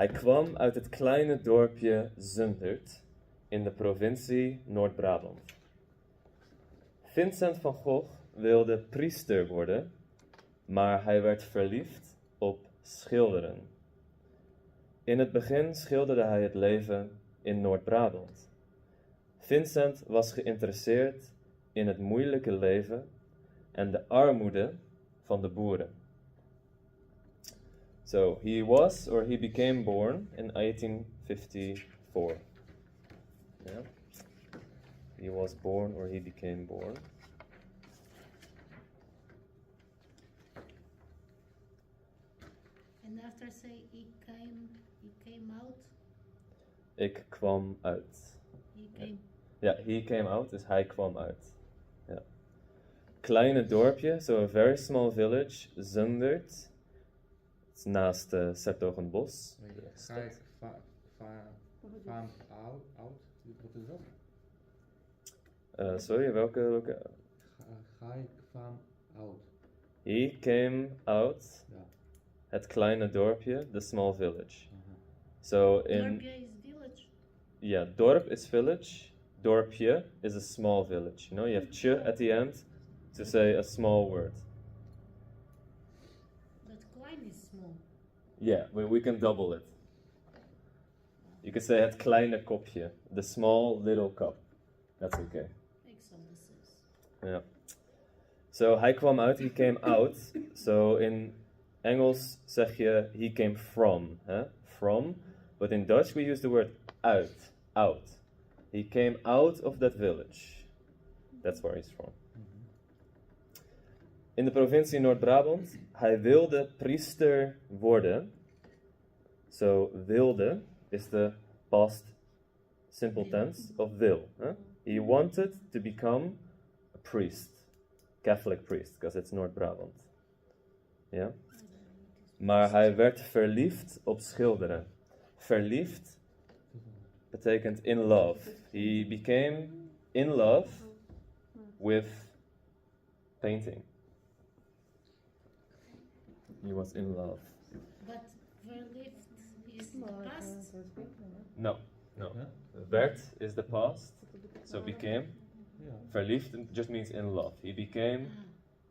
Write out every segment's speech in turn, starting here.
Hij kwam uit het kleine dorpje Zundert in de provincie Noord-Brabant. Vincent van Gogh wilde priester worden, maar hij werd verliefd op schilderen. In het begin schilderde hij het leven in Noord-Brabant. Vincent was geïnteresseerd in het moeilijke leven en de armoede van de boeren. So he was or he became born in 1854. Yeah. He was born or he became born. And after say he came out. Ik kwam uit. He came. Ja, he came out, dus hij kwam uit. Ja. Kleine dorpje, so a very small village, Zundert. Het is naast 's-Hertogenbosch. Ga ik farm out? Wat is dat? Sorry, welke? Ga ik farm out? He came out, Ja. het kleine dorpje, the small village. So in, Dorpje is village. yeah, dorp is village, dorpje is a small village. You know, you have ch at the end to say a small word. But klein is small. Yeah, we can double it. You can say het kleine kopje, the small little cup. That's okay. Exoduses. Yeah. So hij kwam uit, he came out. So in Engels zeg je he came from, huh? From. But in Dutch we use the word uit, out. He came out of that village. That's where he's from. In de provincie Noord-Brabant, hij wilde priester worden. So wilde is the past simple tense of will. Huh? He wanted to become a priest. Catholic priest, because it's Noord-Brabant. Ja? Maar hij werd verliefd op schilderen. Verliefd betekent in love. He became in love with painting. He was in love. But verliefd is the past. No. Ja? Werd is the past, so became. Ja. Verliefd just means in love. He became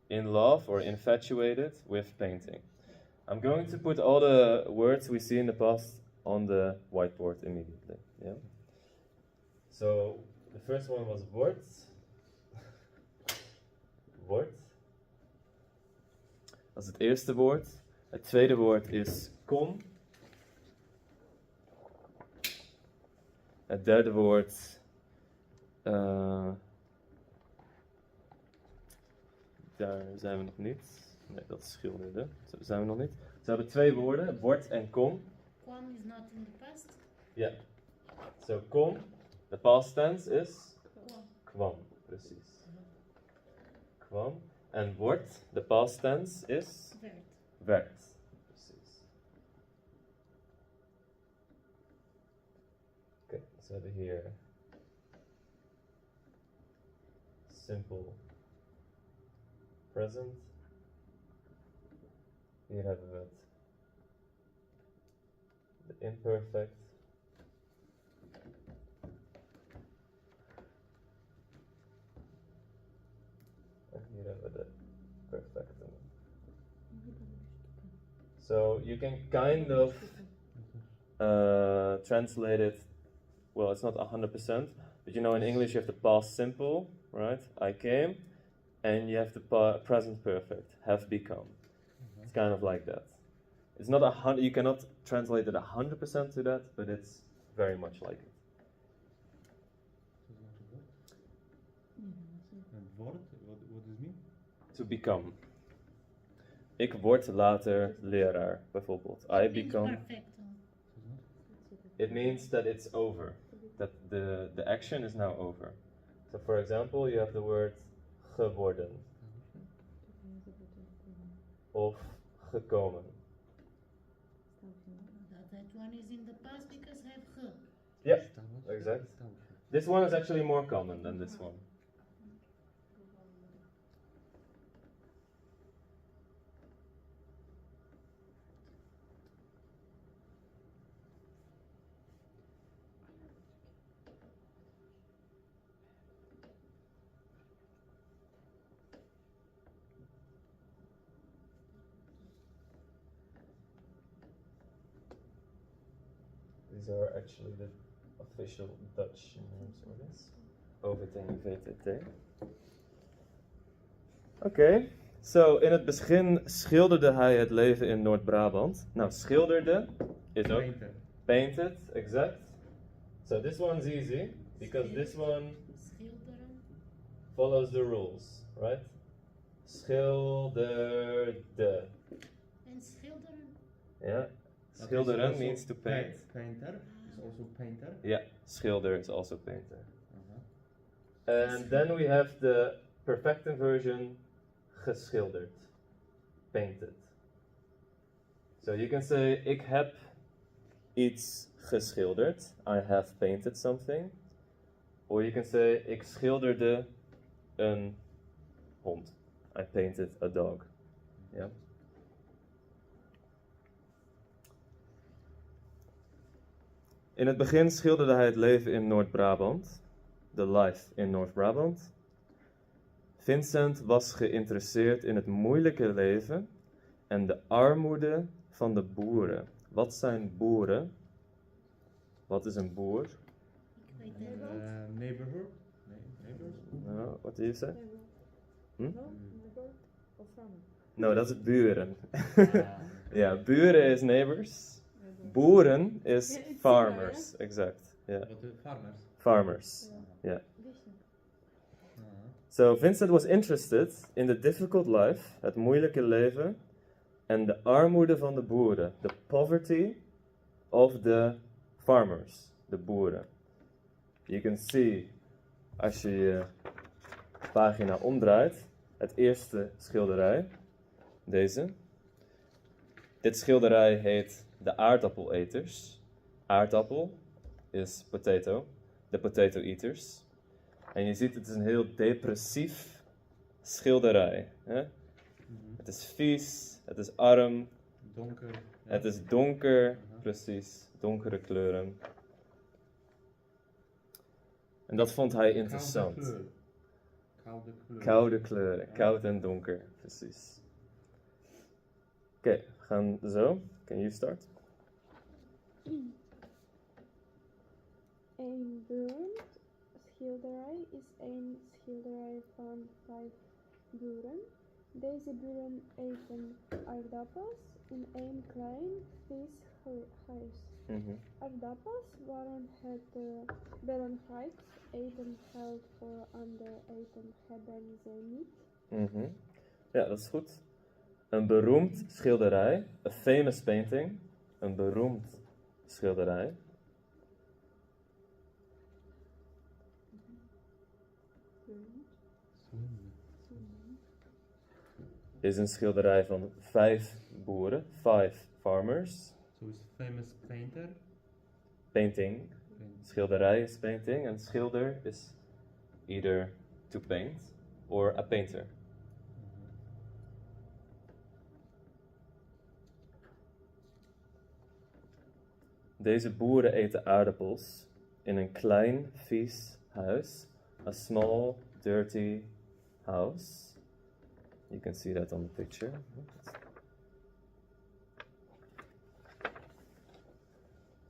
in love or infatuated with painting. I'm going to put all the words we see in the past on the whiteboard immediately. Yeah. So the first one was woord. Woord. Dat is het eerste woord. Het tweede woord is kom. Het derde woord. Daar zijn we nog niet. Nee, dat is schilderde. Zo zijn we nog niet. Ze hebben twee woorden, word en kom. Kwam is not in the past. Ja. So kom, the past tense is Kwam. kwam. Precies. Kwam. En word, the past tense is Werd. werd. Precies. Oké, dus we hebben hier simple present. Hier hebben we het de imperfect. En hier hebben we de perfectum. So you can kind of translate it. Well, it's not 100%, but you know in English you have the past simple, right? I came, and you have the present perfect, have become. It's kind of like that. It's not 100. You cannot translate it 100% to that, but it's very much like it. En word, what does it mean? To become. Ik word later leraar, bijvoorbeeld. I become. Perfecto. It means that it's over. That the action is now over. So for example, you have the word geworden. Of gekomen. That one is in the past because I have ge. Yeah, exact. This one is actually more common than this one. These are actually the official Dutch names for this. OVT en VTT. Oké, so in het begin schilderde hij het leven in Noord-Brabant. Nou, schilderde is ook Painter. painted, exact. So this one's easy, because this one Schilderen. follows the rules, right? Schilderde. En schilderen. Yeah, But it's schilderen also means to paint. Painter is also painter. Yeah, schilder is also painter. Uh-huh. And then we have the perfecting version, geschilderd, painted. So you can say, ik heb iets geschilderd. I have painted something. Or you can say, ik schilderde een hond. I painted a dog. Yeah. In het begin schilderde hij het leven in Noord-Brabant. The life in Noord-Brabant. Vincent was geïnteresseerd in het moeilijke leven en de armoede van de boeren. Wat zijn boeren? Wat is een boer? Ik weet het niet. Neighborhood? Neighbors? No, what do you say? Hm? No, neighbor or farmer. No, dat is buren. Ah, Ja, buren is neighbors. Boeren is Ja, it's farmers. Exact. Ja, What the farmers? farmers. Vision. So Vincent was interested in the difficult life, het moeilijke leven, en de armoede van de boeren. The poverty of the farmers, de boeren. You can see, als je je pagina omdraait, het eerste schilderij, deze. Dit schilderij heet De aardappeleters. Aardappel is potato, de potato eaters. En je ziet, het is een heel depressief schilderij. Hè? Het is vies, het is arm, Donker. Ja. het is donker, precies, donkere kleuren. En dat vond hij interessant. Koude kleur. Koude kleur. Koude kleuren, koud en donker, precies. Oké, we gaan zo. Can you start? Een beroemd schilderij is een schilderij van 5 boeren. Deze boeren eten aardappels in een klein vishuis. Mhm. Aardappels waren het belangrijkste eten, geld voor ander eten hebben ze niet. Mhm. Ja, dat is goed. Een beroemd schilderij, a famous painting, een beroemd schilderij. Is een schilderij van 5 boeren, 5 farmers. So is famous painter. Painting, schilderij is painting, en schilder is either to paint or a painter. Deze boeren eten aardappels in een klein, vies huis. A small, dirty house. You can see that on the picture.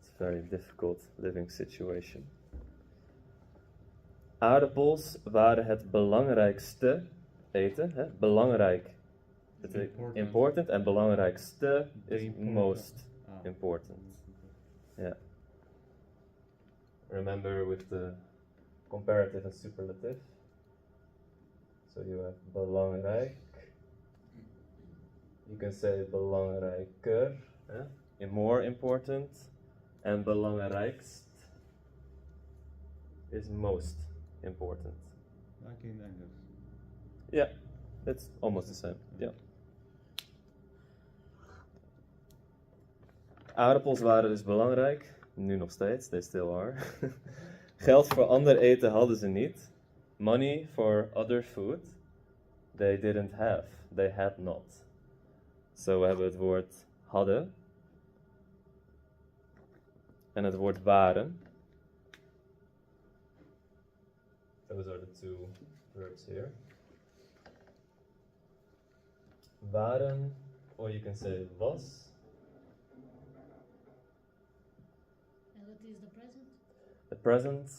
It's a very difficult living situation. Aardappels waren het belangrijkste eten. Hè? Belangrijk. Important en belangrijkste is most important. Yeah. Remember with the comparative and superlative. So you have belangrijk. You can say belangrijker, more important. And belangrijkst is most important. Like in English. Yeah, it's almost the same. Yeah. Aardappels waren dus belangrijk, nu nog steeds, they still are. Geld voor ander eten hadden ze niet. Money for other food, they didn't have, they had not. Zo hebben we het woord hadden en het woord waren. Those are the two verbs here. Waren, or you can say was. is the present? The present,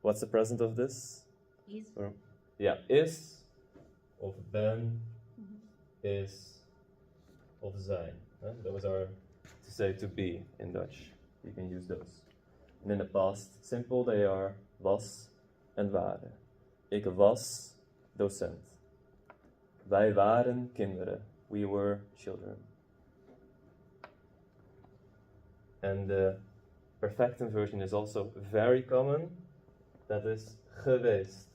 what's the present of this? Is. Yeah, is of ben, is of zijn. Those are to say to be in Dutch. You can use those. And in the past simple they are was en waren. Ik was docent. Wij waren kinderen. We were children. And the perfectum version is also very common. That is geweest.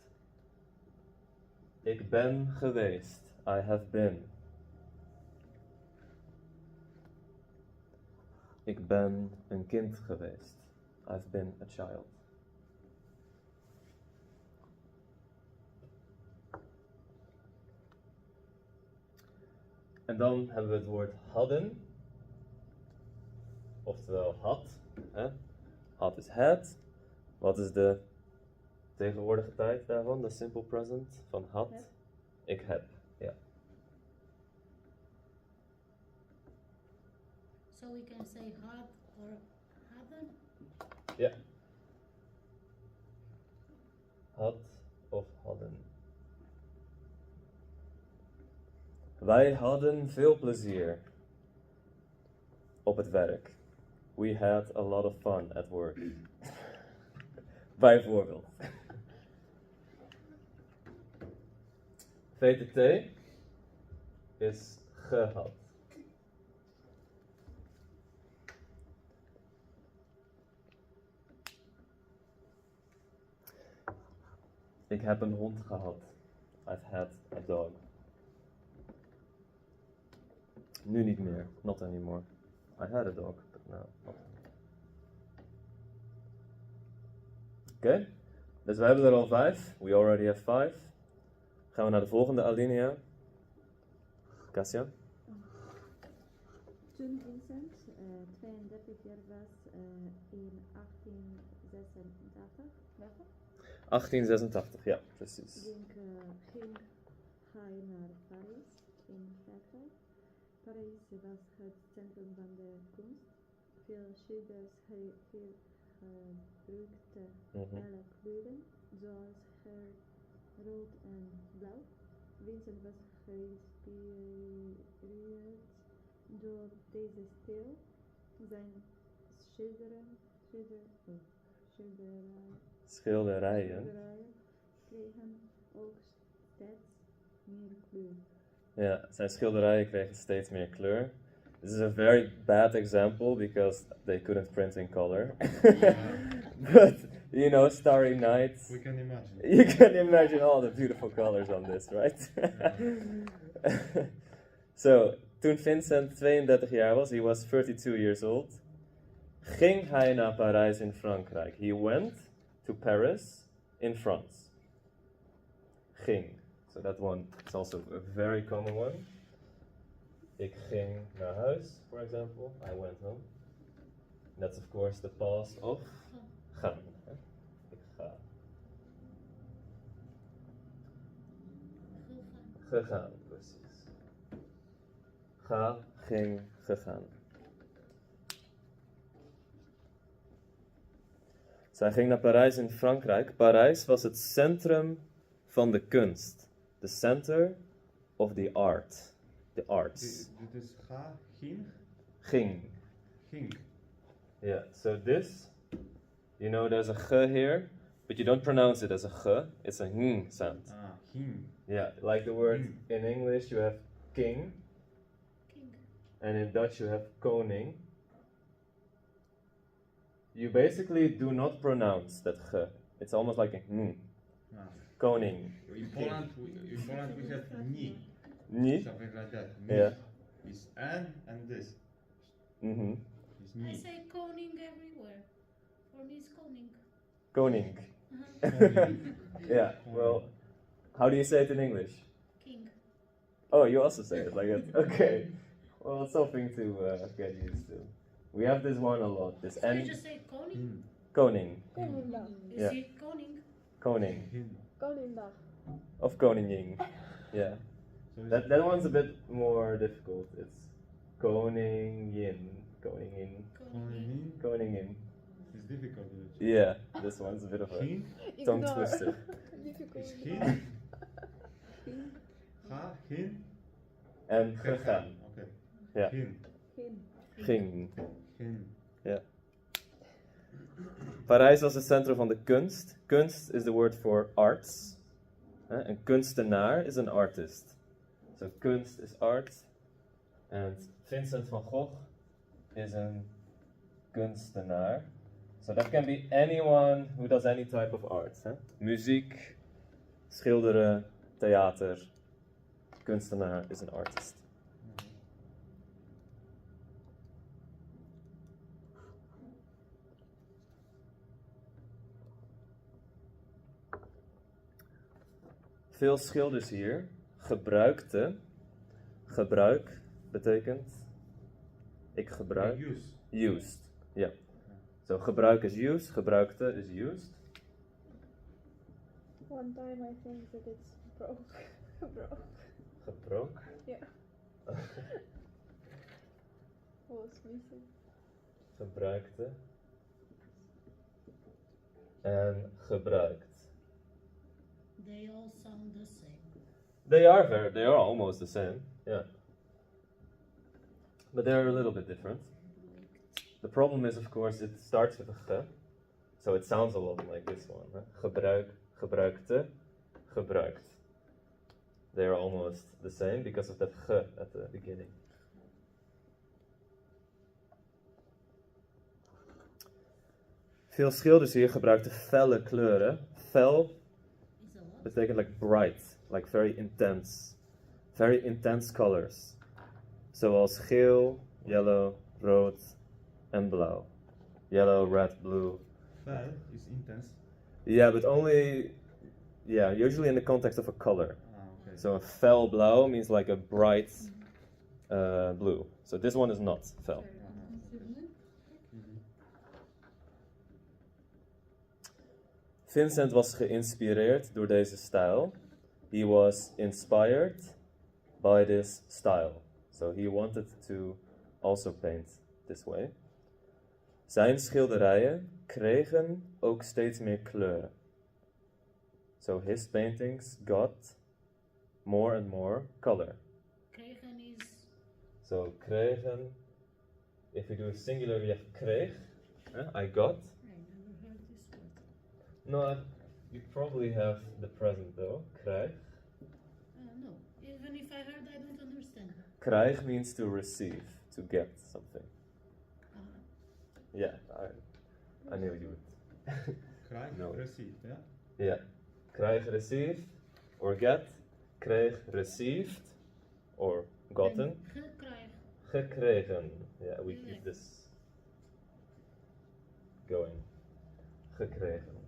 Ik ben geweest. I have been. Ik ben een kind geweest. I've been a child. En dan hebben we het woord hadden. Oftewel had. Had is had. Wat is de tegenwoordige tijd daarvan? De simple present van had? Heb. Ik heb, ja. So we can say had or hadden. Ja. Had of hadden. Wij hadden veel plezier op het werk. We had a lot of fun at work. Bijvoorbeeld. VTT is gehad. Ik heb een hond gehad. I've had a dog. Nu niet meer. Not anymore. I had a dog, but now not. Oké, dus we hebben er al 5. We already have 5. Gaan we naar de volgende alinea. Kasia? Toen Vincent 32 jaar was in 1886, 1886, ja, precies. ging hij naar Parijs in Frankrijk. Parijs was het centrum van de kunst. Veel schilders gebruikten alle kleuren, zoals rood en blauw. Vincent was geïnspireerd door deze stijl. Zijn Schilderijen. kregen ook steeds meer kleur. Ja, zijn schilderijen kregen steeds meer kleur. This is a very bad example because they couldn't print in color. But, you know, Starry Night. We can imagine. You can imagine all the beautiful colors on this, right? So, toen Vincent 32 jaar was, he was 32 years old, ging hij naar Parijs in Frankrijk. He went to Paris in France. Ging. So that one is also a very common one. Ik ging naar huis, for example. I went home. That's of course the past of gaan. Ik ga. Gegaan, precies. Ga, ging, gegaan. Zij ging naar Parijs in Frankrijk. Parijs was het centrum van de kunst. The center of the art. The arts. Dit is ga, ging, Ging. ging. Yeah, so this, you know there's a g here, but you don't pronounce it as a g, it's a ng sound. Ah, ging. Yeah, like the word in English you have king, King. and in Dutch you have koning. You basically do not pronounce that g. It's almost like a ng. Ah. Koning. In Poland we have ni. Ni? Something like that. Yeah. Is an and this. Mm-hmm. Is I ni. say koning everywhere. For me it's koning. Koning. Koning. Yeah, well, how do you say it in English? King. Oh, you also say it like that. Okay. Well, it's something to get used to. We have this one a lot. This So you N. just say koning? Koning. Konindag. You Yeah. see koning? Koning. Hin. Konindag. Of koningin. Yeah. So is That one's a bit more difficult. It's koningin. Koningin. Koningin. koningin Koningin. is difficult. Yeah, this one's a bit of a Geen tongue Ignore. twister. Difficult. is geen. Ga, geen. En gegaan. Oké. Ja. Geen. Geen. Ging. Geen. Parijs was het centrum van de kunst. Kunst is the word for arts. Een kunstenaar is een artist. So kunst is art. And Vincent van Gogh is een kunstenaar. So that can be anyone who does any type of art. Muziek, schilderen, theater. Kunstenaar is een artist. Veel schilders hier gebruikte. Gebruik betekent ik gebruik. Use. Used. Ja. So gebruik is used, gebruikte is used. One time I think that it's broke. Broke. Gebroken. Yeah. Was missing. Gebruikte. En gebruikt. They all sound the same. They are almost the same. Yeah. But they're a little bit different. The problem is, of course, it starts with a ge, so it sounds a lot like this one. Gebruik, gebruikte, gebruikt. They are almost the same because of that ge at the beginning. Veel schilders hier gebruikten felle kleuren. Fel Is a lot. betekent like bright, like very intense colors. Zoals geel, yellow, rood en blauw. Yellow, red, blue. Fel is intense. Yeah, but only, usually in the context of a color. Okay. So a fel blauw means like a bright blue. So this one is not fel. Vincent was geïnspireerd door deze stijl. He was inspired by this style. So he wanted to also paint this way. Zijn schilderijen kregen ook steeds meer kleuren. So his paintings got more and more color. Kregen is So kregen, if we do a singular, we have kreeg. I got. I never heard this word. No, you probably have the present though. Krijg. No, even if I heard, I don't understand. Krijg means to receive, to get something. Uh, Yeah, I knew you would. Krijg, No. receive, yeah? Yeah. Krijg, receive, or get. Kreeg, received, or gotten. en gekrijg. Gekregen. Yeah, we keep this going. Gekregen. Gekregen.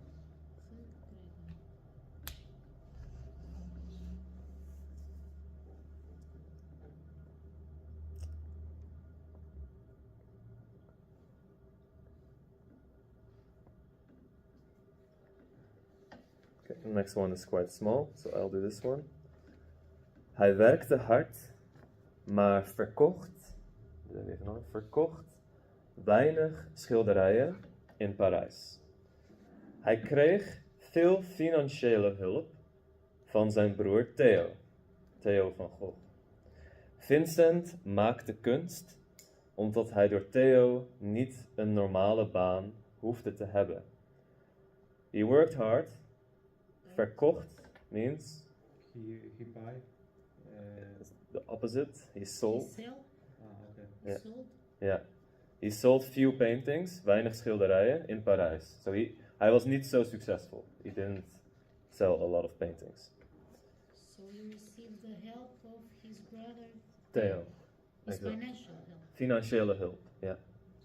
Okay, the next one is quite small, so I'll do this one. Hij werkte hard, maar verkocht weinig schilderijen in Parijs. Hij kreeg veel financiële hulp van zijn broer Theo, Theo van Gogh. Vincent maakte kunst omdat hij door Theo niet een normale baan hoefde te hebben. He worked hard. Verkocht means He buy. the opposite. He sold. Sell, Okay. Yeah. sold. Yeah. He sold few paintings, weinig schilderijen in Parijs. So hij was niet zo successful. He didn't sell a lot of paintings. So he received the help of his brother. Theo. His Exact. financial help. Financiële hulp. Yeah.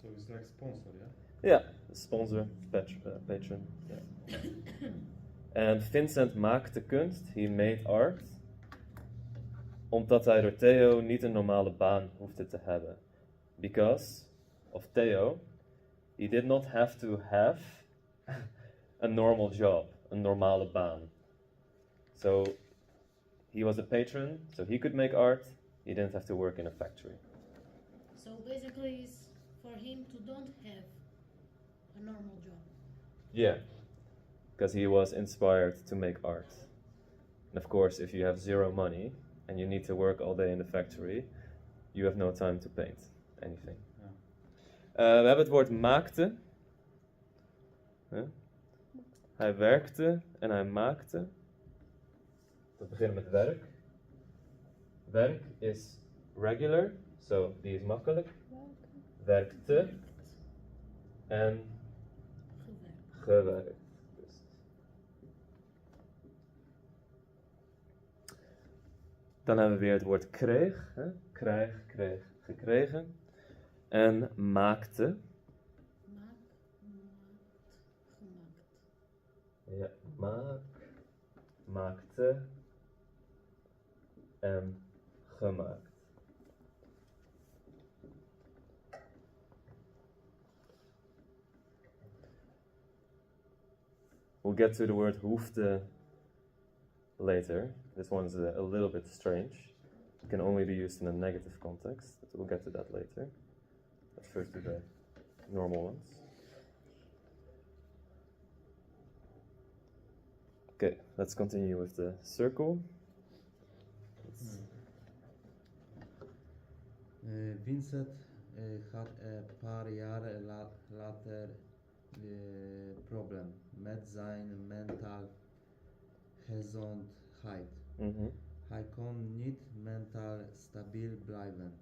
So it's like sponsor, yeah? Yeah. Sponsor, patron. Yeah. En Vincent maakte kunst. He made art. Omdat hij door Theo niet een normale baan hoefde te hebben. Because of Theo, he did not have to have a normal job, een normale baan. So he was a patron, so he could make art. He didn't have to work in a factory. So basically, it's for him to don't have a normal job. Yeah, because he was inspired to make art. And of course, if you have zero money and you need to work all day in the factory, you have no time to paint anything. Ja. We hebben het woord maakte. Hij werkte en hij maakte. We beginnen met werk. Werk is regular, so die is makkelijk. Werkte en gewerkt. Dan hebben we weer het woord kreeg. Krijg, kreeg, gekregen. En maakte. Ja, maakte en gemaakt. We'll get to the word hoefde later. This one's a little bit strange. It can only be used in a negative context, but we'll get to that later. Let's first do the normal ones. Okay, let's continue with the circle. Vincent had een paar jaren later probleem met zijn mentaal gezondheid. Hij kon niet mentaal stabiel blijven.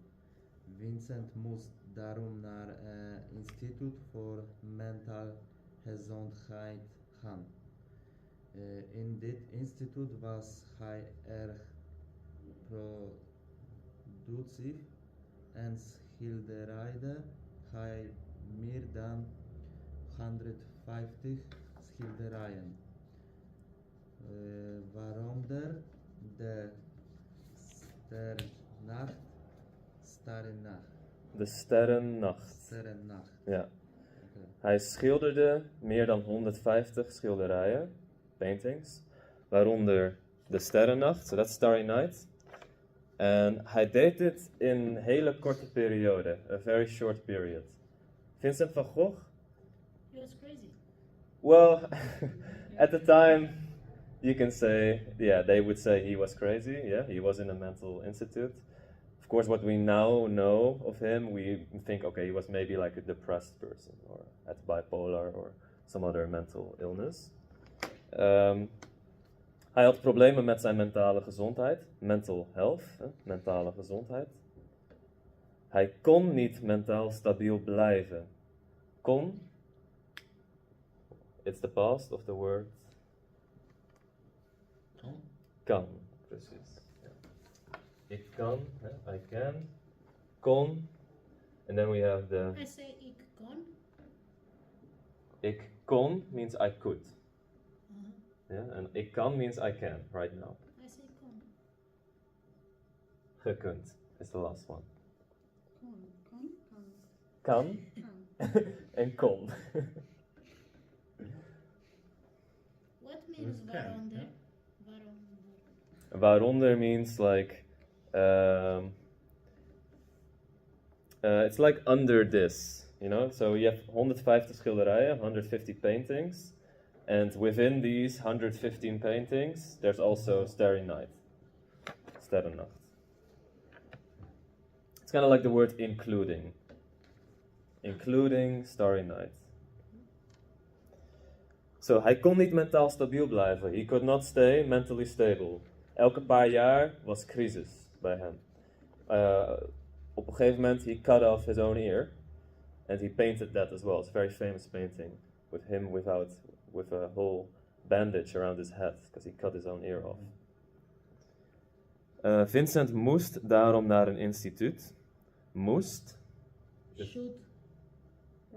Vincent moest daarom naar een instituut voor mentaal gezondheid gaan. In dit instituut was hij erg productief en schilderde hij meer dan 150 schilderijen, waaronder de Sterrennacht. De Sterrennacht. Ja. Okay. Hij schilderde meer dan 150 schilderijen, paintings, waaronder de Sterrennacht, so that's Starry Night. En hij deed dit in een hele korte periode, a very short period. Vincent van Gogh? He was crazy. Well, at the time, you can say, yeah, they would say he was crazy. Yeah, he was in a mental institute. Of course, what we now know of him, we think, okay, he was maybe like a depressed person or had bipolar or some other mental illness. Hij had problemen met zijn mentale gezondheid, mental health, mentale gezondheid. Hij kon niet mentaal stabiel blijven. Kon, it's the past of the word kan, precies. Ja. Ik kan, I can, kon, and then we have the I say ik kon. ik kon means I could. Uh-huh. Yeah, and ik kan means I can right now. I say kon. Gekund is the last one. Kon. Kan en kon. What means Can, waaronder? yeah? Waaronder means like it's like under this, you know? So you have 150 schilderijen, 150 paintings, and within these 115 paintings, there's also Starry Night, Sterrennacht. It's kind of like the word including Starry Night. So, hij kon niet mentaal stabiel blijven. He could not stay mentally stable. Elke paar jaar was crisis bij hem. Op een gegeven moment, he cut off his own ear. And he painted that as well. It's a very famous painting with him with a whole bandage around his head. Because he cut his own ear off. Vincent moest daarom naar een instituut. Moest. Should.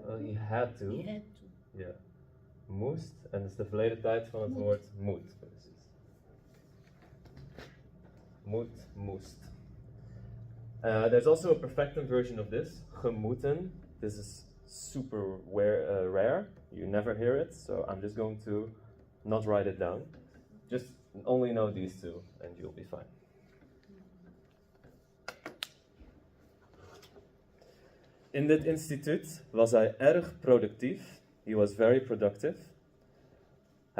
He had to. He had to. Ja. Moest. En dat is de verleden tijd van het woord moet. Precies. Moet, moest. There's also a perfectum version of this. Gemoeten. This is super rare. You never hear it. So I'm just going to not write it down. Just only know these two and you'll be fine. In dit instituut was hij erg productief. He was very productive.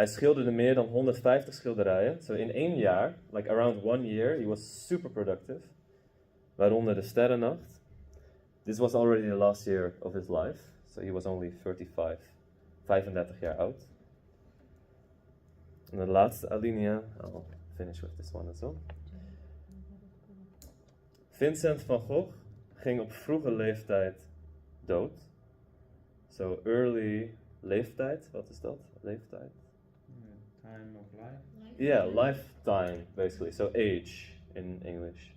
Hij schilderde meer dan 150 schilderijen. So in 1 jaar, like around 1 year, he was super productive. Waaronder de Sterrennacht. This was already the last year of his life. So he was only 35 jaar oud. En de laatste alinea, I'll finish with this one as well. Vincent van Gogh ging op vroege leeftijd dood. So early leeftijd, wat is dat? Leeftijd? Time of life. Yeah, lifetime basically. So age in English.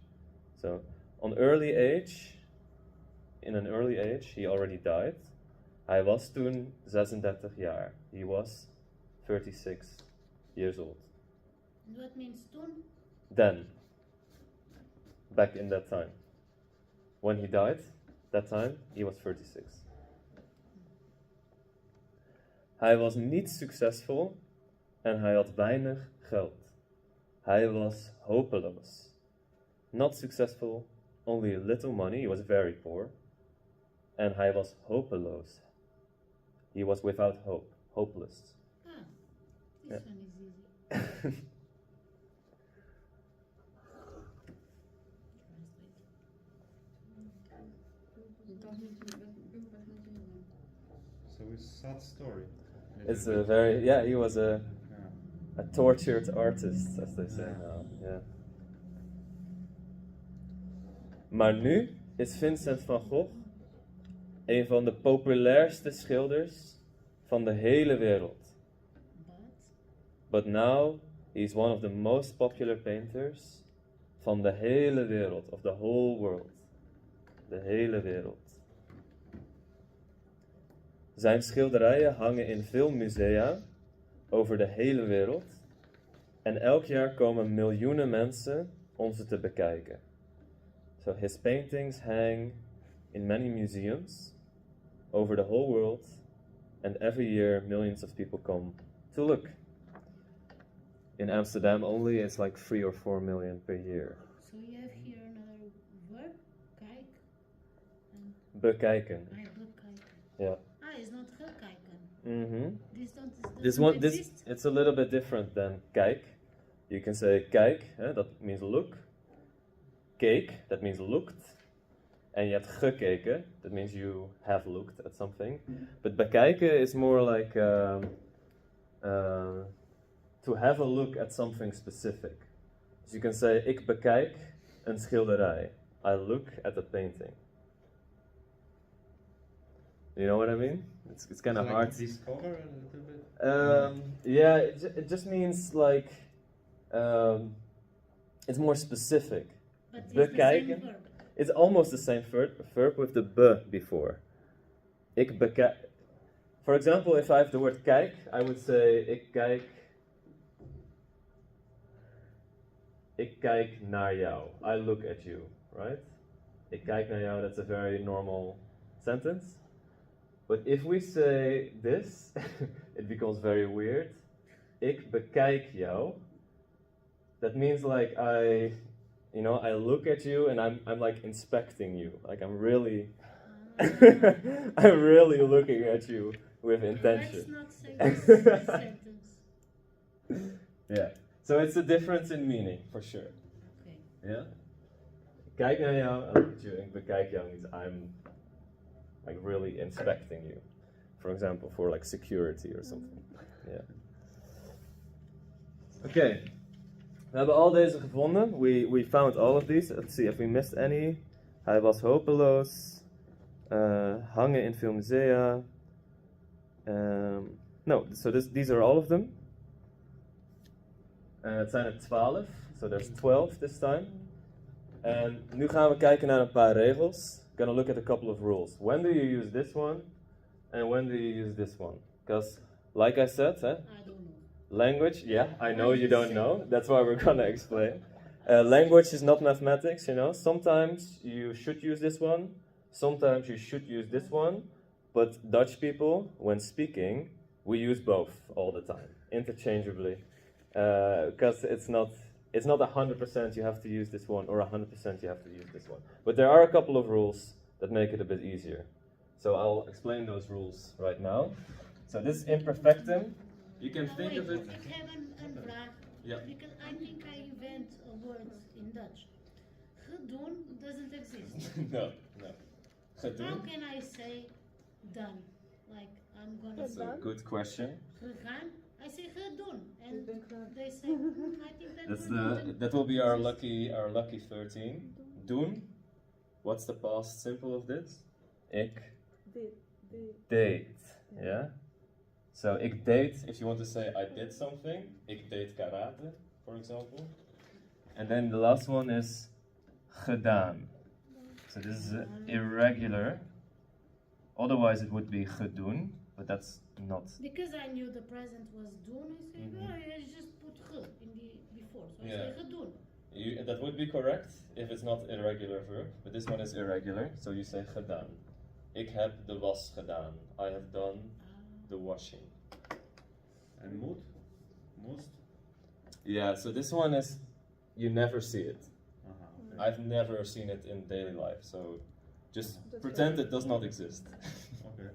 So on early age, in an early age, he already died. Hij was toen 36 jaar. He was 36 years old. And what means toen? Then, back in that time. When he died, that time, he was 36. Hij was niet succesvol en hij had weinig geld. Hij was hopeloos. Not successful, only a little money, he was very poor. And hij was hopeloos. He was without hope, hopeless. Ah, this Yeah. one is easy. So it's sad story. It's a very, yeah, he was Yeah. a tortured artist, as they say now. Yeah. Maar nu is Vincent van Gogh een van de populairste schilders van de hele wereld. But But now he's one of the most popular painters van de hele wereld, of the whole world. De hele wereld. Zijn schilderijen hangen in veel musea over de hele wereld. En elk jaar komen miljoenen mensen om ze te bekijken. So his paintings hang in many museums over the whole world. And every year millions of people come to look. In Amsterdam only it's like 3 or 4 million per year. so you have here another word, kijk. And Bekijken. I bekijken. Yeah. Ah, it's not gekijken. Mm-hmm. This This one, it's a little bit different than kijk. You can say kijk, that means look. Keek, that means looked. And you have gekeken, that means you have looked at something. But bekijken is more like to have a look at something specific. So you can say, ik bekijk een schilderij. I look at a painting. You know what I mean? It's kind of Like hard. discover a little bit. Yeah, it just means like it's more specific. But it's the Bekijken. same verb. It's almost the same verb with the be before. Ik bekijk. For example, if I have the word kijk, I would say ik kijk naar jou. I look at you, right? Ik kijk naar jou, that's a very normal sentence. But if we say this, it becomes very weird. Ik bekijk jou. That means like I look at you and I'm like inspecting you. Like I'm really I'm really looking at you with intention. Let's not say this sentence. Yeah. So it's a difference in meaning for sure. Okay. Yeah. Kijk naar jou, I look at you, and bekijk jou means I'm like really inspecting you. For example, for like security or something. Yeah. Okay. We hebben al deze gevonden. We found all of these. Let's see if we missed any. Hij was hopeloos. Hangen in veel musea. No, so these are all of them. Het zijn er 12. So there's 12 this time. En nu gaan we kijken naar een paar regels. Gonna look at a couple of rules. When do you use this one? And when do you use this one? Because, like I said, I don't know. language, yeah, I know you don't know. That's why we're gonna explain. Language is not mathematics, you know. Sometimes you should use this one. Sometimes you should use this one. But Dutch people, when speaking, we use both all the time, interchangeably. Because it's not 100% you have to use this one or 100% you have to use this one. But there are a couple of rules that make it a bit easier. So I'll explain those rules right now. So this imperfectum, You can think wait, of it. ik heb een vraag. Yeah. Because I think I invent a word in Dutch. Gedaan doesn't exist. No. How Gedaan. can I say done? Like I'm gonna That's say a good question. gegaan. I say gedaan, and Ik ben klaar. they say I think that That's word doesn't that will be our exist. lucky 13. Doen. What's the past simple of this? Ik deed. Yeah. So ik deed. If you want to say I did something, ik deed karate, for example. And then the last one is gedaan. So this is irregular. Otherwise it would be gedoen, but that's not. Because I knew the present was doen, I said, Mhm. oh, I just put ge in the before. So Yeah. I say gedaan. That would be correct if it's not irregular verb, but this one is irregular, so you say gedaan. Ik heb de was gedaan. I have done the washing. And mood? Moest? Yeah, so this one is, you never see it. Okay. I've never seen it in daily life, so just pretend it does not exist. Okay.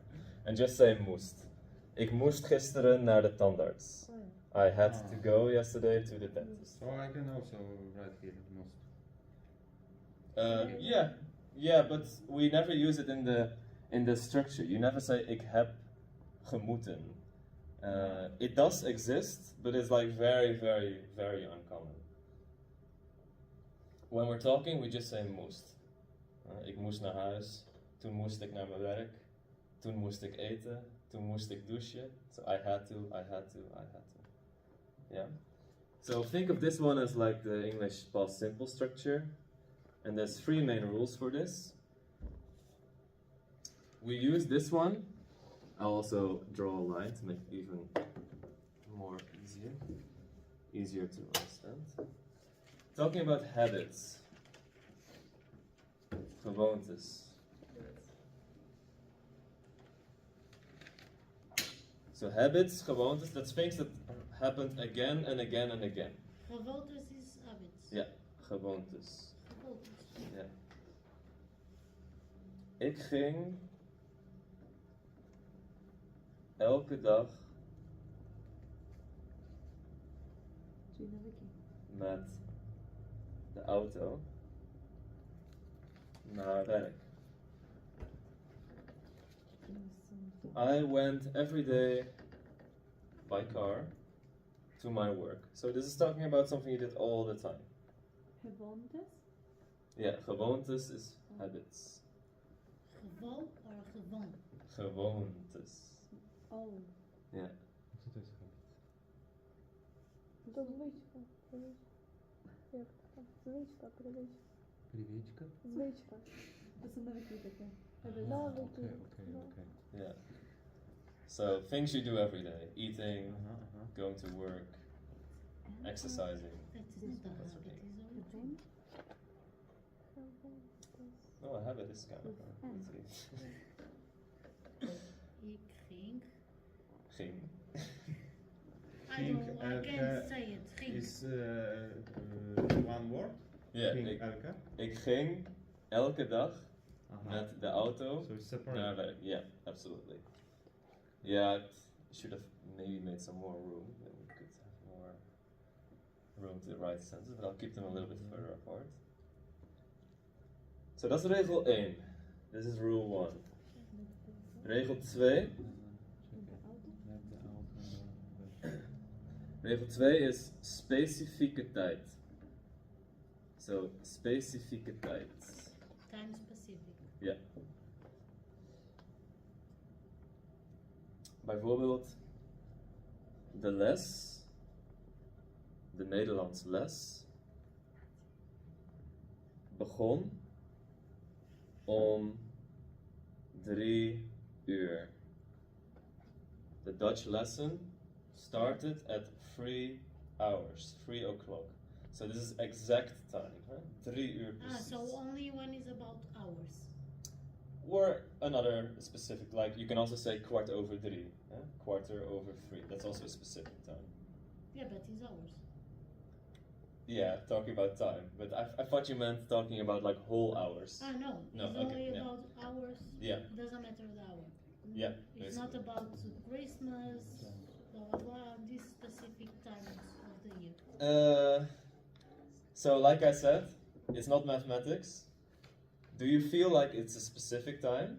And just say moest. Ik moest gisteren naar de tandarts. I had to go yesterday to the dentist. So I can also write here moest. Yeah, but we never use it in the structure. You never say ik heb gemoeten. It does exist, but it's like very, very, very uncommon. When we're talking, we just say moest. Ik moest naar huis. Toen moest ik naar mijn werk. Toen moest ik eten. Toen moest ik douchen. So I had to. Yeah. So think of this one as like the English past simple structure. And there's 3 main rules for this. We use this one. I'll also draw a line to make it even more easier to understand. Talking about habits, gewoontes. So habits, gewoontes, that's things that happened again and again and again. Gewoontes is habits. Ja, gewoontes. Gewoontes. Ja. Ik ging elke dag met de auto naar werk. I went every day by car to my work. So this is talking about something you did all the time. Gewoontes? Yeah, gewoontes is habits. Gewoon or gewoon? Gewoontes. Oh. Yeah. What is habit? Это звичка. Як це? Звичка, привичка. Привычка. Звичка. Dat zijn навики таке. Навики. Okay. Yeah. So things you do every day: eating, Uh-huh. going to work, exercising. That is not a That's habit, okay. is a routine. No, a habit is kind of a routine. Ik ging. Ging. I can't say it. Ging. Is one word? Yeah, Ging elke? ik ging elke dag Uh-huh. met de auto So it's separate. naar werk. Yeah, absolutely. Yeah, I should have maybe made some more room. Then we could have more room to write sentences, but I'll keep them a little bit further apart. So that's regel 1. This is rule 1. Regel 2. Regel 2 is specifieke tijd. So, specifieke tijd. Time specific. Ja. Bijvoorbeeld de les, de Nederlands les, begon om 3 uur. The Dutch lesson started at 3 hours, 3 o'clock. So this is exact time, huh? 3 uur precies. So only when it's about hours. Or another specific, like you can also say 3:15, yeah? 3:15. That's also a specific time. Yeah, but it's hours. Yeah, talking about time. But I thought you meant talking about like whole hours. No, No, it's okay, only yeah. about hours. Yeah. Doesn't matter the hour. Yeah, It's not basically. about Christmas, these specific times of the year? So like I said, it's not mathematics. Do you feel like it's a specific time?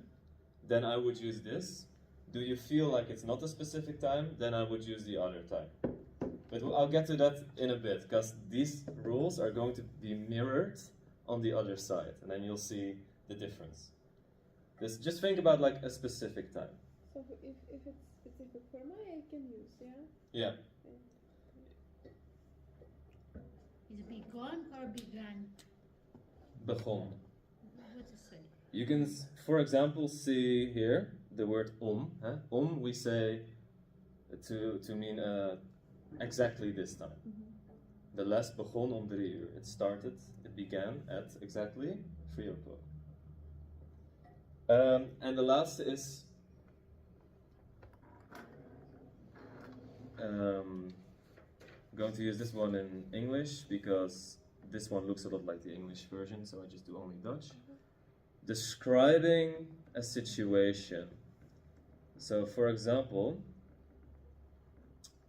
Then I would use this. Do you feel like it's not a specific time? Then I would use the other time. But I'll get to that in a bit, because these rules are going to be mirrored on the other side, and then you'll see the difference. Just think about like a specific time. So if it's specific for me, I can use, yeah? Yeah. Is begun or began? Begon. What to say? You can, for example, see here the word om. We say to mean exactly this time. The les begon om 3 uur. It started, it began at exactly 3 o'clock. And the last is going to use this one in English because this one looks a lot like the English version, so I just do only Dutch. Describing a situation. So, for example,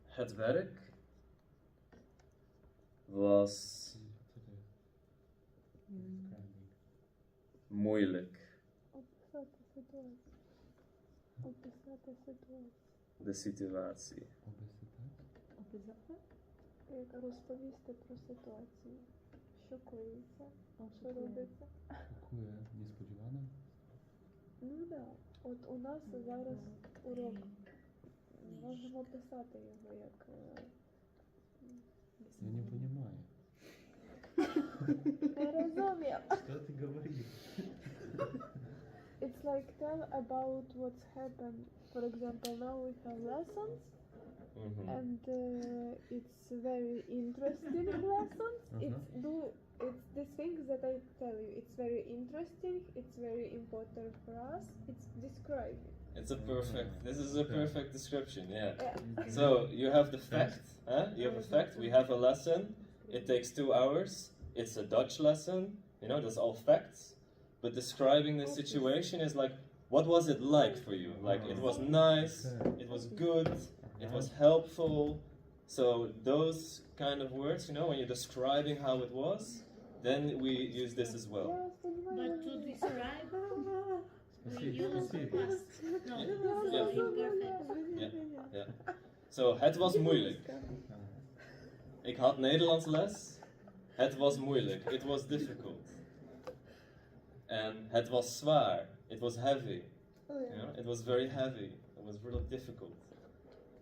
het werk was moeilijk. Описати ситуацію. Описати ситуацію. De situatie. Описати? Як розповісти про ситуацію. Що коїться, що робиться. Какое несподіване? Ну да. От у нас зараз урок. Можемо писати його як. Я не понимаю. Я розумію. Что ты говоришь? It's like tell about what's happened. For example, now we have lessons, and it's very interesting lessons. It's the things that I tell you. It's very interesting. It's very important for us. It's describing. It's a perfect. This is a perfect description. Yeah. So you have the fact. You have a fact. We have a lesson. It takes 2 hours. It's a Dutch lesson. You know, that's all facts. But describing the situation is like, what was it like for you? Like, it was nice. It was good. It was helpful. So those kind of words, you know, when you're describing how it was, then we use this as well. But to describe, we use Спасибо. past. No, imperfect. Yeah. So, het was moeilijk. Ik had Nederlands les. Het was moeilijk. It was difficult. And het was zwaar. It was heavy. You know, it was very heavy. It was really difficult.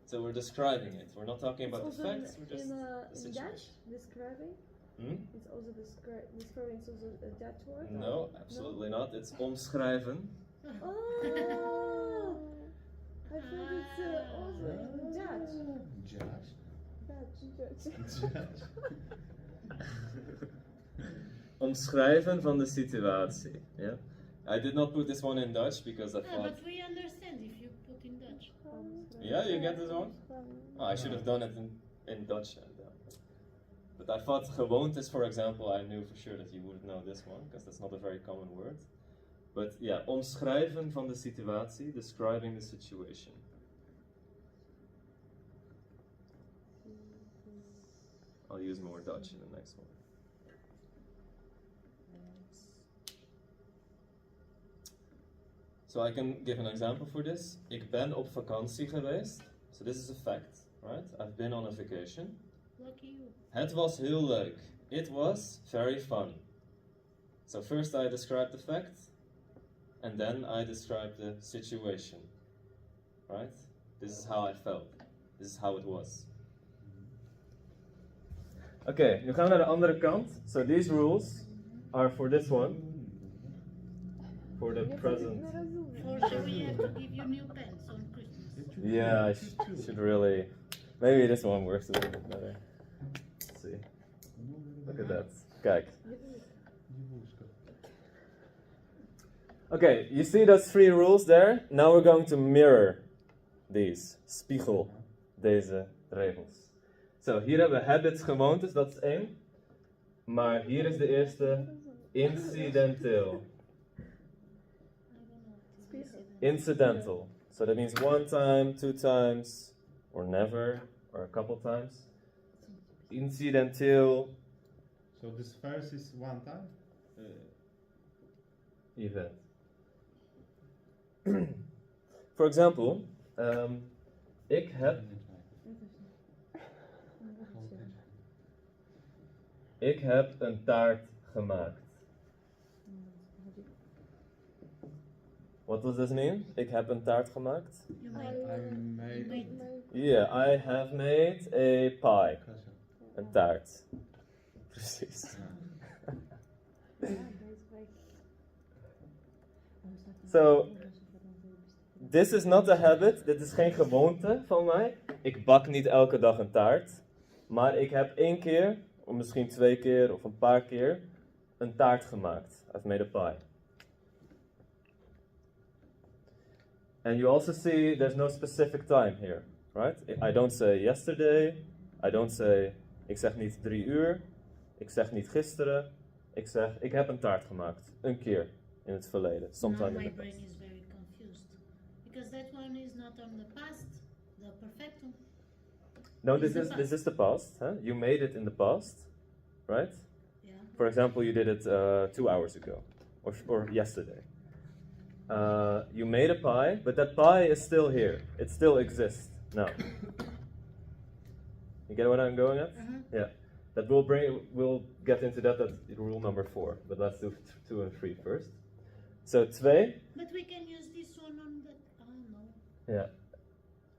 So we're describing it. We're not talking about the facts. We're just the In situation. Dutch, describing. It's also describing is also a Dutch word. No, absolutely not. It's omschrijven. Oh, I thought it's also in Dutch. Judge? Dutch. Omschrijven van de situatie. Yeah. I did not put this one in Dutch because I No, thought. but we understand if you put in Dutch. Yeah, you get this one? Oh, I should have done it in Dutch. But I thought gewoontes, for example, I knew for sure that you wouldn't know this one, because that's not a very common word. But yeah, omschrijven van de situatie, describing the situation. I'll use more Dutch in the next one. So I can give an example for this. Ik ben op vakantie geweest. So this is a fact, right? I've been on a vacation. Lucky you. Het was heel leuk. It was very fun. So first I describe the fact, and then I describe the situation, right? This is how I felt. This is how it was. Okay, nu gaan we naar de andere kant. So these rules are for this one. For the present. For sure we have to give you new pens on Christmas. Yeah, I should really. Maybe this one works a little bit better. Let's see. Look at that. Kijk. Okay, you see those 3 rules there? Now we're going to mirror these. Spiegel deze regels. So, hier hebben we habits, gewoontes, dat is 1. Maar hier is de eerste incidenteel. Incidental. So that means 1 time, 2 times, or never, or a couple times. Incidenteel So this first is one time. event. For example, ik heb een taart gemaakt. What does this mean? Ik heb een taart gemaakt. You I, made. I made. Yeah, I have made a pie. Een taart. Precies. So, this is not a habit, dit is geen gewoonte van mij. Ik bak niet elke dag een taart. Maar ik heb 1 keer, of misschien 2 keer, of een paar keer, een taart gemaakt. I've made a pie. And you also see there's no specific time here, right? I don't say yesterday, I don't say, ik zeg niet 3 uur, ik zeg niet gisteren, ik zeg, ik heb een taart gemaakt. Een keer in het verleden, sometime Now in my the brain past. is very confused. Because that one is not on the past, the perfectum. No, It's the this is the past, huh? You made it in the past, right? Yeah. For example, you did it 2 hours ago, or yesterday. You made a pie, but that pie is still here. It still exists now. You get what I'm going at? Yeah. That we'll get into that at rule number 4, but let's do 2 and 3 first. So 2, But we can use this one on the. Oh no. ja.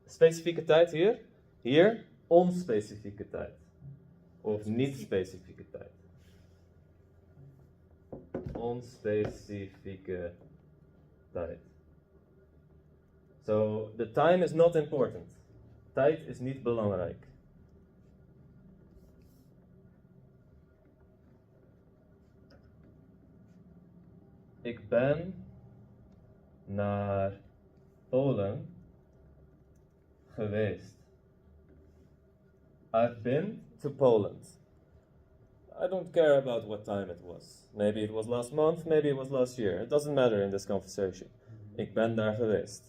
Specifieke tijd hier. Hier, onspecifieke tijd. Of niet-specifieke tijd. Onspecifieke tijd. So, the time is not important. Tijd is niet belangrijk. Ik ben naar Polen geweest. I've been to Poland. I don't care about what time it was. Maybe it was last month, maybe it was last year. It doesn't matter in this conversation. Ik ben daar geweest.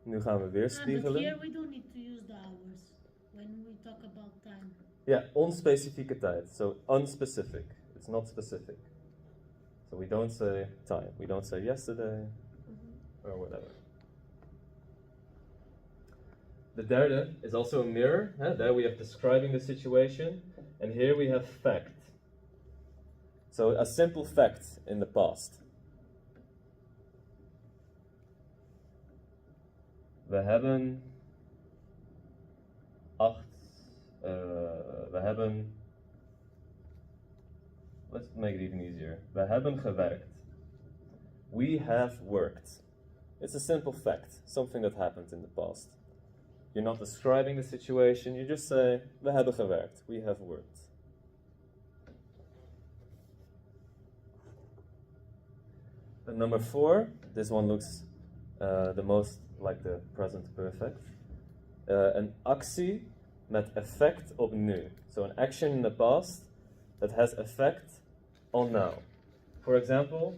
Nu gaan we weer But spiegelen. here we don't need to use the hours when we talk about time. Ja, onspecifieke tijd. So unspecific. It's not specific. So we don't say time. We don't say yesterday or whatever. The derde is also a mirror. There we have describing the situation. And here we have fact. So a simple fact in the past. We hebben let's make it even easier. We hebben gewerkt. We have worked. It's a simple fact, something that happened in the past. You're not describing the situation, you just say, we hebben gewerkt, we have worked. And number 4, this one looks the most like the present perfect. Een actie met effect op nu. So an action in the past that has effect on now. For example,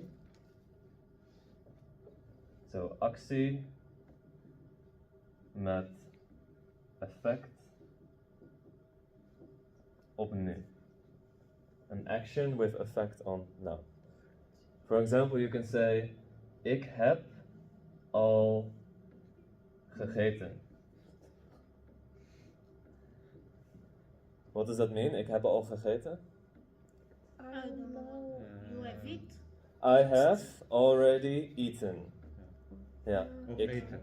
so actie met effect op nu. An action with effect on now. For example, you can say, ik heb al gegeten. What does that mean? Ik heb al gegeten? I don't know. You have it? I have already eaten. Ja, Of ik, eten.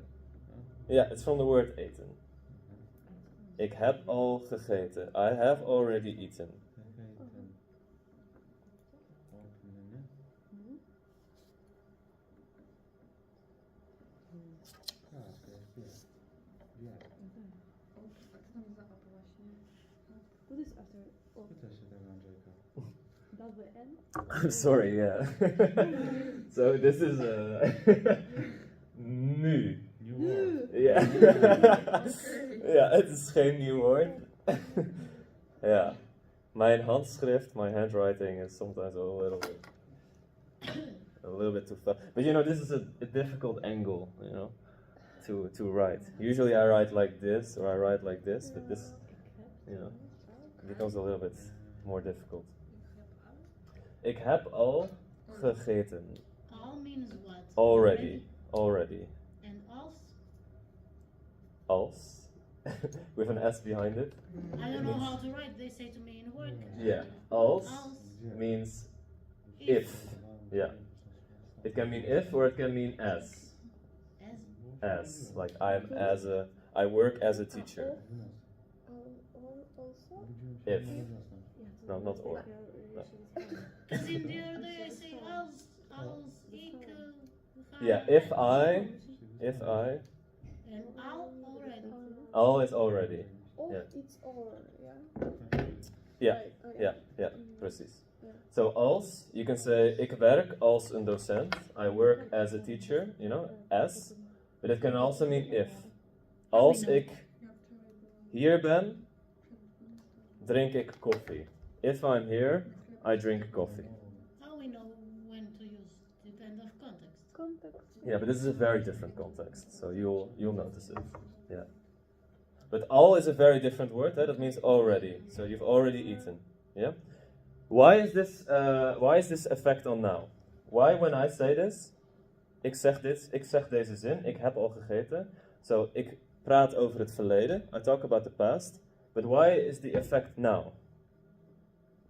yeah, it's from the word eten. Ik heb al gegeten. I have already eaten. What is after double N? I'm sorry, yeah. So this is nu. New word. Ja. Ja, het is geen nieuw woord. Ja. Mijn handschrift, my handwriting is sometimes a little bit too fast. But you know, this is a difficult angle, you know, to write. Usually I write like this or I write like this, but this, you know, becomes a little bit more difficult. Ik heb al gegeten. All means what? Already. And als? Als. With an S behind it. I don't know how to write. They say to me in work. Yeah. Als Als. means if. Yeah. It can mean if or it can mean as. As. Like I work as a teacher. Also? If. No, not or. No. Because in the other day I say als, ik, ga. Yeah, if I. And al already. Al is already. Of Yeah. it's or, yeah? Yeah, Right, okay. yeah, precies. So als, you can say, ik werk als een docent. I work as a teacher, you know, as. But it can also mean if. Als ik hier ben, drink ik koffie. If I'm here, I drink coffee. How we know when to use depend of context. Context. Yeah, but this is a very different context, so you'll notice it. Yeah. But al is a very different word. That means already. So you've already eaten. Yeah. Why is this effect on now? Why when I say this? Ik zeg deze zin. Ik heb al gegeten. So ik praat over het verleden. I talk about the past. But why is the effect now?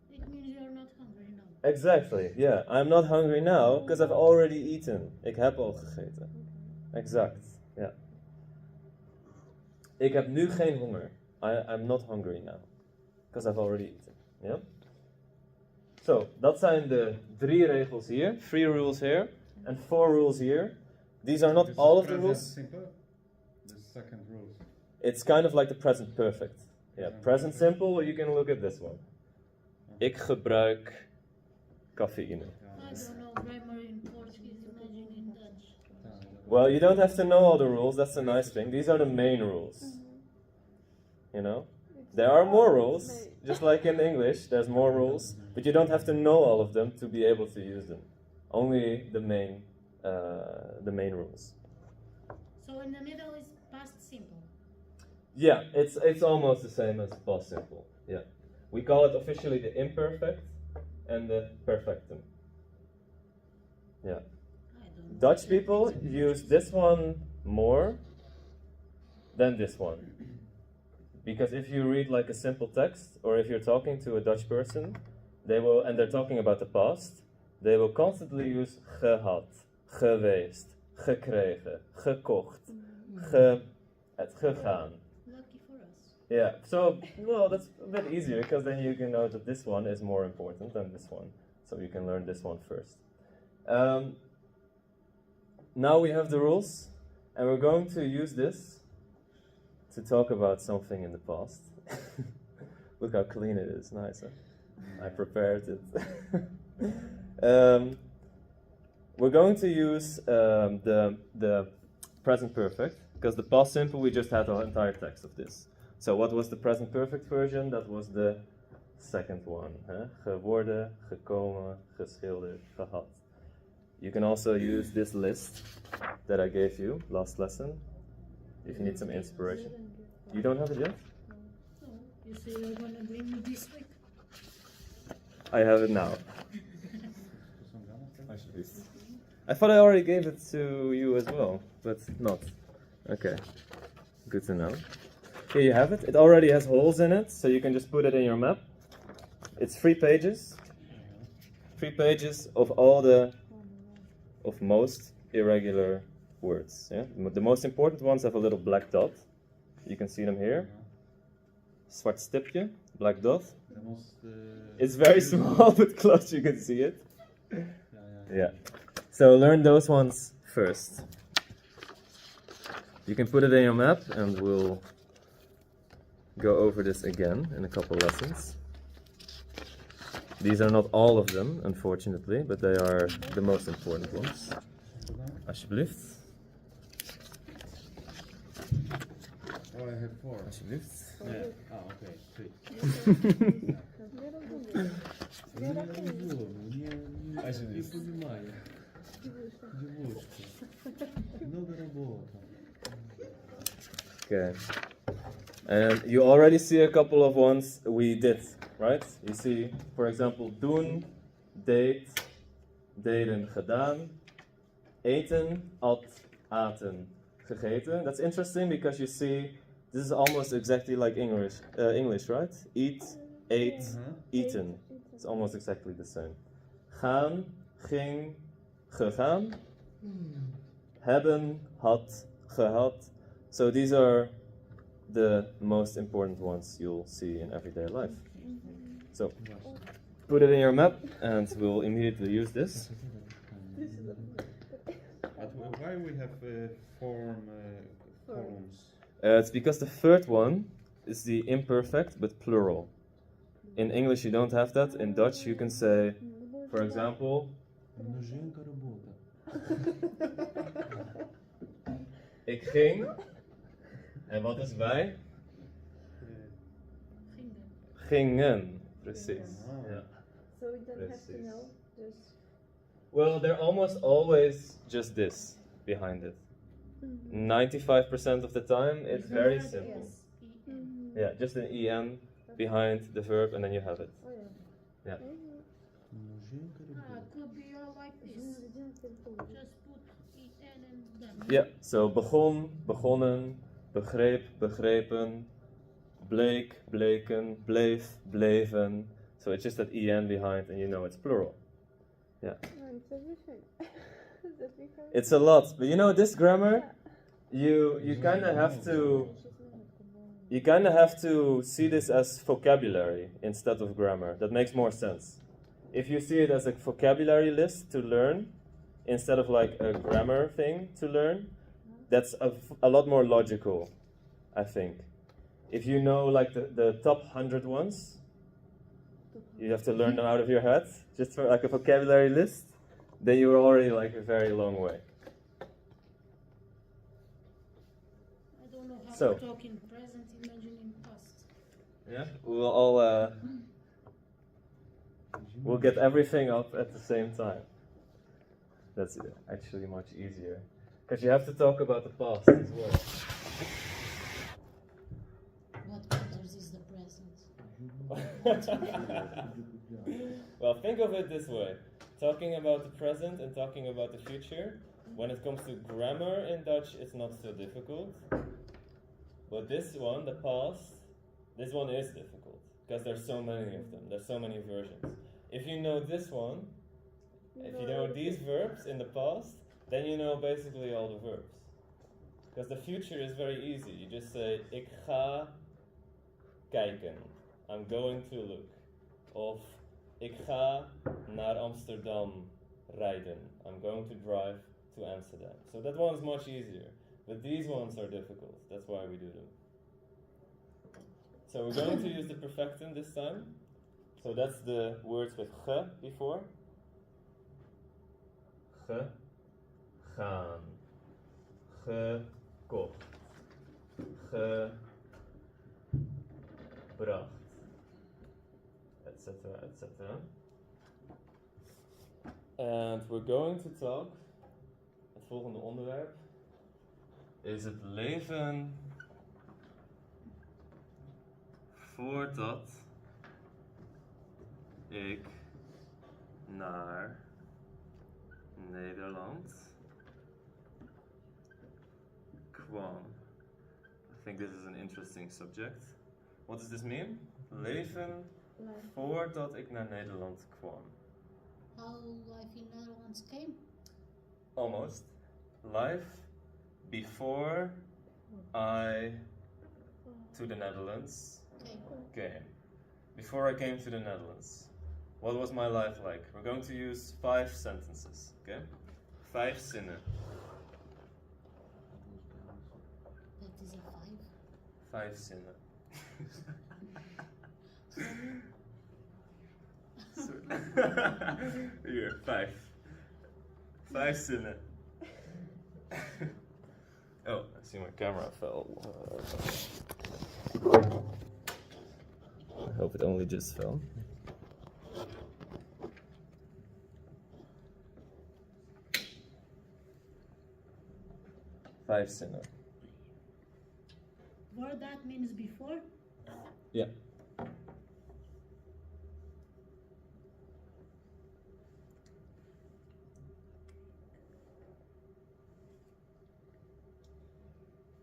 It means you're not hungry now. Exactly. Yeah. I'm not hungry now because I've already eaten. Ik heb al gegeten. Exact. Ja. Ik heb nu geen honger. I'm not hungry now. Because I've already eaten. Yeah? So, dat zijn de 3 regels hier. 3 rules here. And 4 rules here. These are not This all is of the present rules. Simple. The second rule. It's kind of like the present perfect. Yeah, present simple, you can look at this one. Ik gebruik cafeïne. I don't know grammar in Portuguese, imagine in Dutch. Well, you don't have to know all the rules, that's the nice thing. These are the main rules. You know? There are more rules, just like in English, there's more rules, but you don't have to know all of them to be able to use them. Only the main rules. So in the middle is past simple. Yeah, it's almost the same as past simple. Yeah, we call it officially the imperfect and the perfectum. Yeah, I don't Dutch people use this one more than this one. Because if you read like a simple text, or if you're talking to a Dutch person, and they're talking about the past, they will constantly use gehad, geweest, gekregen, gekocht, gegaan. Lucky for us. Yeah, so, well, that's a bit easier, because then you can know that this one is more important than this one. So you can learn this one first. Now we have the rules, and we're going to use this to talk about something in the past. Look how clean it is, nice, huh? I prepared it. We're going to use the present perfect, because the past simple we just had the entire text of this. So what was the present perfect version? That was the second one. Huh? Geworden, gekomen, geschilderd, gehad. You can also use this list that I gave you last lesson if you need some inspiration. You don't have it yet? So you say you're gonna bring me this week. I have it now. I thought I already gave it to you as well, but not. Okay, good to know. Here you have it. It already has holes in it, so you can just put it in your map. It's 3 pages. 3 pages of most irregular words. Yeah? The most important ones have a little black dot. You can see them here. Zwart stipje, black dot. The most, It's very small, but close you can see it. Yeah. So learn those ones first. You can put it in your map, and we'll go over this again in a couple lessons. These are not all of them, unfortunately, but they are the most important ones. Alsjeblieft. I have 4. Alsjeblieft. Yeah. Ah, oké. 3. Не розумію. Не рахую. Не Alsjeblieft. понимаю. Дивишся. Девушка. Много работы. Okay. And you already see a couple of ones we did, right? You see, for example, doen, deed, deden, gedaan, eten, at, aten, gegeten. That's interesting because you see, this is almost exactly like English, right? Eat, ate, eaten. It's almost exactly the same. Gaan, ging, gegaan. Hebben, had, gehad. So these are the most important ones you'll see in everyday life. So put it in your map and we'll immediately use this. But why we have forms? It's because the third one is the imperfect but plural. In English you don't have that. In Dutch you can say, for example, Množenka работа. ik ging. En wat is wij? Gingen. Precies. Ja. So we don't have to Precies. know, just Well, they're almost always just this behind it. 95% of the time, it's very simple. Yes. Yeah, just an en behind the verb and then you have it. oh yeah. Yeah. Množenka работа. Could be all like this. Just put en and done. Yeah, so begon, begonnen, begreep, begrepen, bleek, bleken, bleef, bleven. So it's just that en behind and you know it's plural. Oh, it's everything. That we have. It's a lot, but you know this grammar, you kind of have to see this as vocabulary instead of grammar. That makes more sense. If you see it as a vocabulary list to learn instead of like a grammar thing to learn, that's a lot more logical, I think. If you know like the top 100 ones, you have to learn them out of your head, just for like a vocabulary list, then you're already like a very long way. I don't know how So. to talk in present, imagine in past. Yeah, we'll all we'll get everything up at the same time. That's actually much easier because you have to talk about the past as well. What matters is the present. Well, think of it this way: talking about the present and talking about the future. When it comes to grammar in Dutch, it's not so difficult. But this one, the past, this one is difficult because there's so many of them. There's so many versions. If you know this one, if you know these verbs in the past, then you know basically all the verbs. Because the future is very easy. You just say, ik ga kijken. I'm going to look. Of, ik ga naar Amsterdam rijden. I'm going to drive to Amsterdam. So that one's much easier. But these ones are difficult. That's why we do them. So we're going to use the perfectum this time. So that's the words with ge before. Gegaan. Gekocht. Gebracht. Etc. etc. And we're going to talk. Het volgende onderwerp is het leven voordat ik naar Nederland kwam. I think this is an interesting subject. What does this mean? Leven voordat ik naar Nederland kwam. How life in Netherlands came? Almost. Life before I to the Netherlands came. Before I came to the Netherlands. What was my life like? We're going to use 5 sentences, okay? 5 zinnen. That is a 5. 5 zinnen. Hier, 5. 5 zinnen. Oh, see my camera fell. I hope it only just fell. Vijf zinnen. Where that means before? Yeah.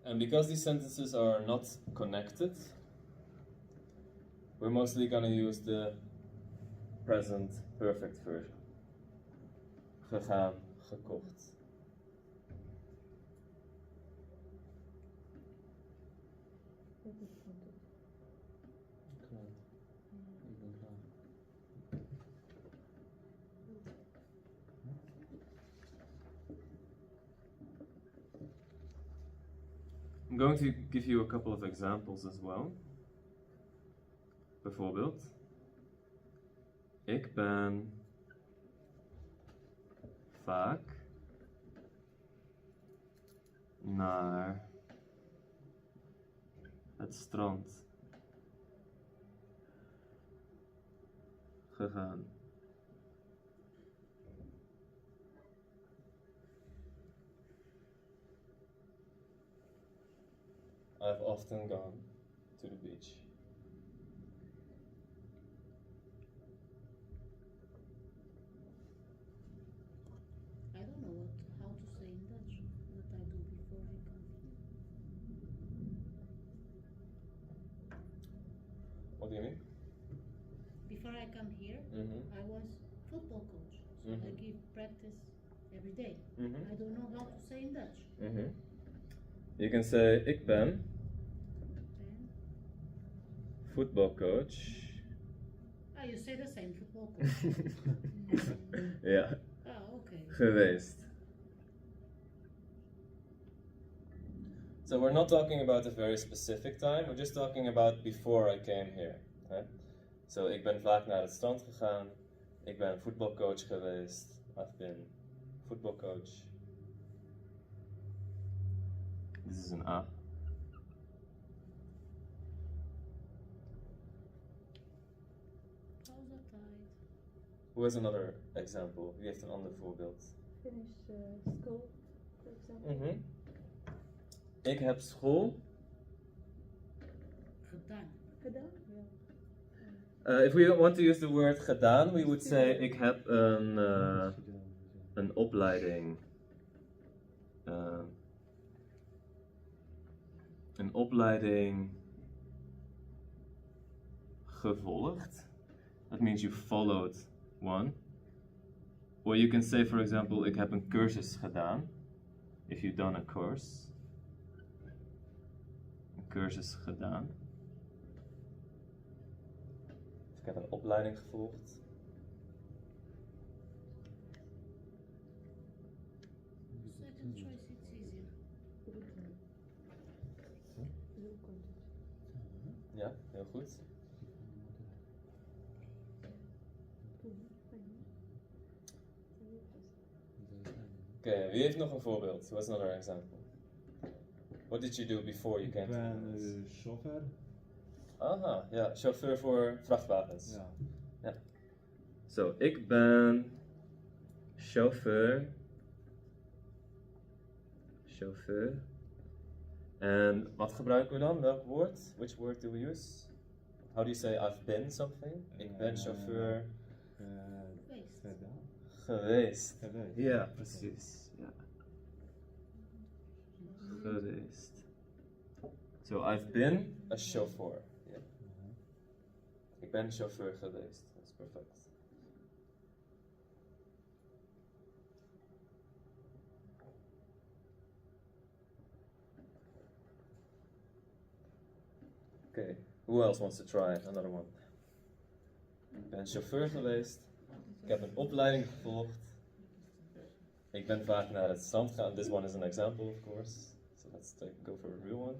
And because these sentences are not connected, we're mostly going to use the present perfect version. Gegaan, gekocht. Klaar. Ik ben klaar. I'm going to give you a couple of examples as well. Bijvoorbeeld, ik ben vaak naar het strand gegaan. I've often gone to the beach. I don't know how to say in Dutch what I do before I come here. What do you mean? Before I come here, I was football coach, so I give practice every day. I don't know how to say in Dutch. You can say, ik ben And voetbalcoach. you say the same, football coach. Ja, Okay. geweest. So we're not talking about a very specific time, we're just talking about before I came here. Right? So ik ben vaak naar het strand gegaan, ik ben voetbalcoach geweest, I've been voetbalcoach. Dit is een A. Pauzatijd. Who has another example? Wie heeft een ander voorbeeld? Finish school, for example. Ik heb school. Gedaan. Gedaan? If we want to use the word gedaan, we would say ik heb een opleiding. Een opleiding gevolgd. That means you followed one. Or you can say, for example, ik heb een cursus gedaan. If you've done a course. Een cursus gedaan. Ik heb een opleiding gevolgd. Second choice, it's easier. Ja, heel goed. Oké, wie heeft nog een voorbeeld? What's another example? What did you do before you came Ik to the ben Netherlands? chauffeur. Aha, ja, chauffeur voor vrachtwagens. Ja. Zo, ik ben chauffeur. Chauffeur. En wat gebruiken we dan? Welk woord? Which word do we use? How do you say I've been something? Ik ben chauffeur Gedaan. geweest. Geweest. Ja, precies. Ja. Geweest. So I've been a chauffeur. Yeah. Ik ben chauffeur geweest. That's perfect. Okay, who else wants to try another one? Ik ben chauffeur geweest. Ik heb een opleiding gevolgd. Ik ben vaak naar het strand gegaan. This one is an example, of course. So let's go for a real one.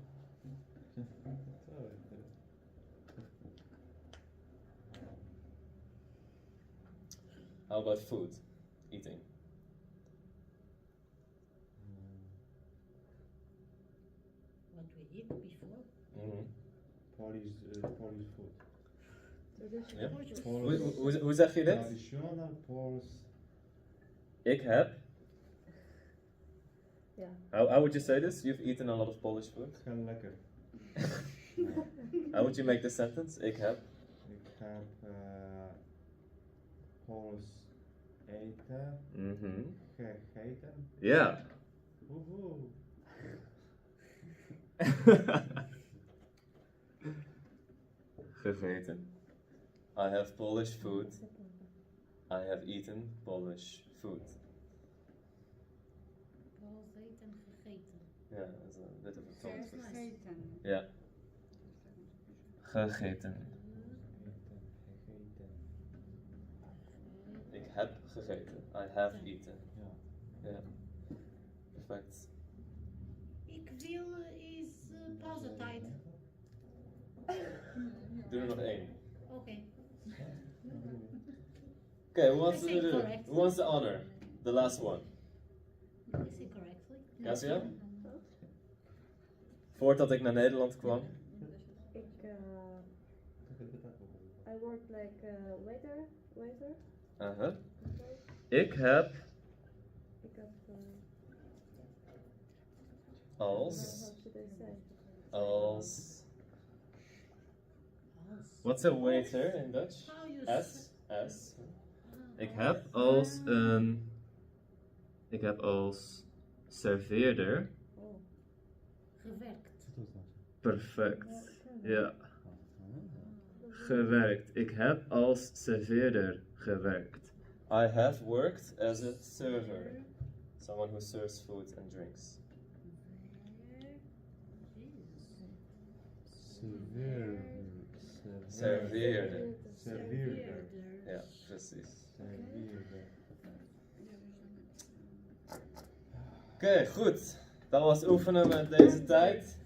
How about food? Eating. before. Polish food. Ja. Portuguese. Hoe zeg je dit? Traditional Polish. Ik heb. Yeah. How would you say this? You've eaten a lot of Polish food. Heel lekker. How would you make this sentence? Ik heb. Ik heb Polish eten gegeten. Ja. Woehoe. Gegeten. I have Polish food. I have eaten Polish food. Paul eten gegeten. Ja, dat is een bit of a tongue twister. Gegeten. Ja. Gegeten. Ik heb gegeten. I have eaten. Ja. Perfect. Ik wil is pauzetijd. Doe er nog één. Oké. Okay, who wants I to say do? correct. Who wants to honor? The last one. Is it correctly? Cassia? Voordat ik naar Nederland kwam. I work like waiter. Uh-huh. Ik heb Ik heb als how should I say? als what's a waiter in Dutch? How you As. Ik heb als serveerder. Oh. gewerkt. Perfect. Ja. Gewerkt. Ik heb als serveerder gewerkt. I have worked as a server. Someone who serves food and drinks. Serveerder. Serveerder. Ja, precies. Serveerder. Oké, goed. Dat was oefenen met deze tijd.